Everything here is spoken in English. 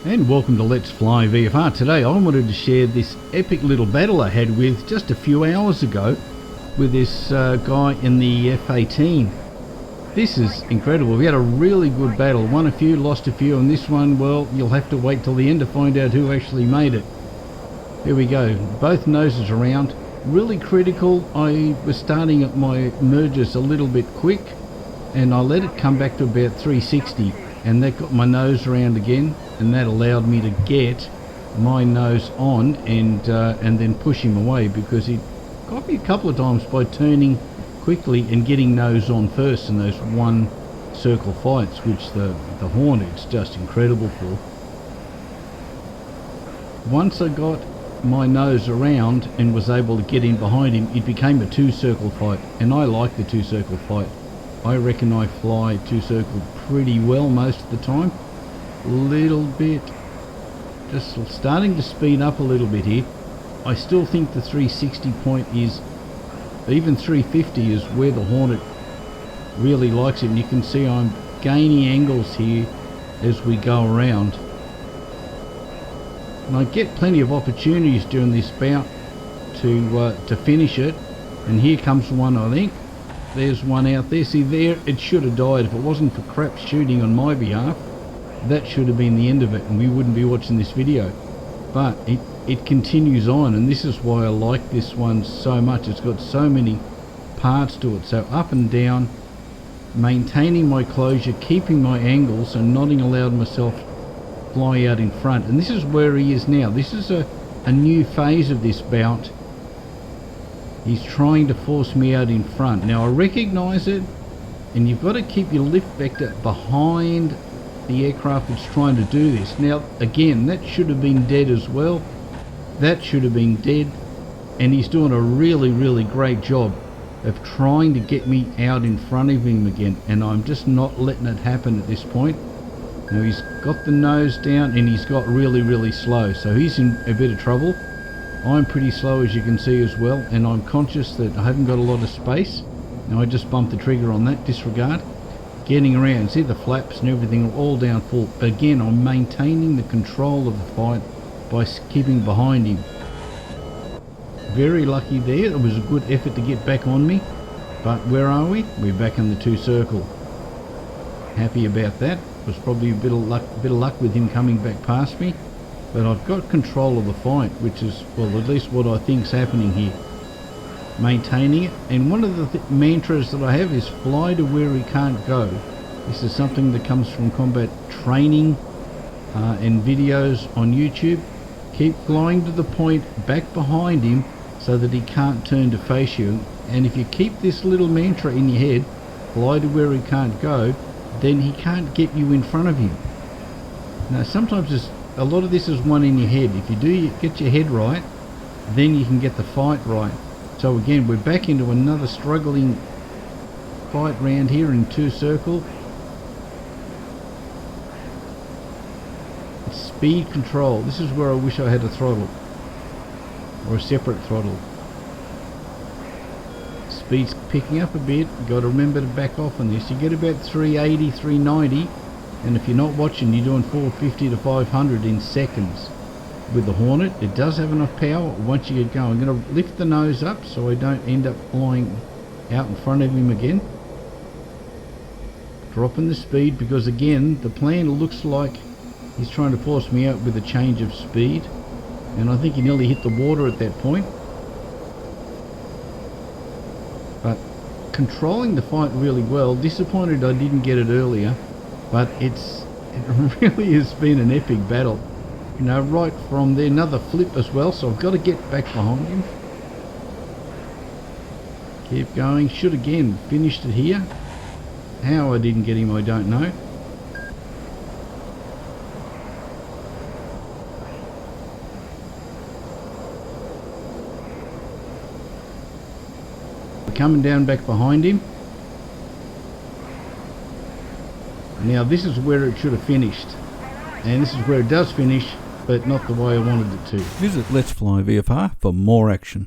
And welcome to Let's Fly VFR. Today I wanted to share this epic little battle I had with just a few hours ago with this guy in the F-18. This is incredible. We had a really good battle. Won a few, lost a few, and this one, well, you'll have to wait till the end to find out who actually made it. Here we go. Both noses around. Really critical. I was starting at my mergers a little bit quick, and I let it come back to about 360. And that got my nose around again, and that allowed me to get my nose on and then push him away, because he got me a couple of times by turning quickly and getting nose on first in those one circle fights, which the Hornet's just incredible for. Once I got my nose around and was able to get in behind him, it became a two circle fight, and I like the two circle fight. I reckon I fly two circle pretty well most of the time. Little bit, just starting to speed up a little bit here. I still think the 360 point is, even 350 is where the Hornet really likes it, and you can see I'm gaining angles here as we go around. And I get plenty of opportunities during this bout to finish it, and here comes one, I think. There's one out there. See there, it should have died. If it wasn't for crap shooting on my behalf, that should have been the end of it, and we wouldn't be watching this video. But it continues on, and this is why I like this one so much. It's got so many parts to it. So up and down, maintaining my closure, keeping my angles, and not allowing myself fly out in front. And this is where he is now. This is a new phase of this bout. He's trying to force me out in front. Now I recognize it, and you've got to keep your lift vector behind the aircraft that's trying to do this. Now again, that should have been dead as well. That should have been dead, and he's doing a really great job of trying to get me out in front of him again, and I'm just not letting it happen at this point. Now he's got the nose down, and he's got really slow, so he's in a bit of trouble. I'm pretty slow, as you can see, as well, and I'm conscious that I haven't got a lot of space. Now I just bumped the trigger on that, disregard. Getting around, see the flaps and everything are all down full. But again, I'm maintaining the control of the fight by keeping behind him. Very lucky there. It was a good effort to get back on me. But where are we? We're back in the two circle. Happy about that. Was probably a bit of luck with him coming back past me. But I've got control of the fight, which is, well, at least what I think's happening here. Maintaining it, and one of the mantras that I have is fly to where he can't go. This is something that comes from combat training and videos on YouTube. Keep flying to the point back behind him so that he can't turn to face you, and if you keep this little mantra in your head, fly to where he can't go, then he can't get you in front of him. Now sometimes a lot of this is one in your head. If you do get your head right, then you can get the fight right. So again, we're back into another struggling fight round here in two circle. Speed control. This is where I wish I had a throttle, or a separate throttle. Speed's picking up a bit. You've got to remember to back off on this. You get about 380, 390. And if you're not watching, you're doing 450 to 500 in seconds. With the Hornet, it does have enough power once you get going. I'm going to lift the nose up so I don't end up flying out in front of him again. Dropping the speed, because again, the plan looks like he's trying to force me out with a change of speed. And I think he nearly hit the water at that point. But controlling the fight really well. Disappointed I didn't get it earlier. But it really has been an epic battle. You know, right from there, another flip as well, so I've got to get back behind him. Keep going. Should again finished it here. How I didn't get him, I don't know. Coming down back behind him. Now this is where it should have finished, and this is where it does finish, but not the way I wanted it to. Visit Let's Fly VFR for more action.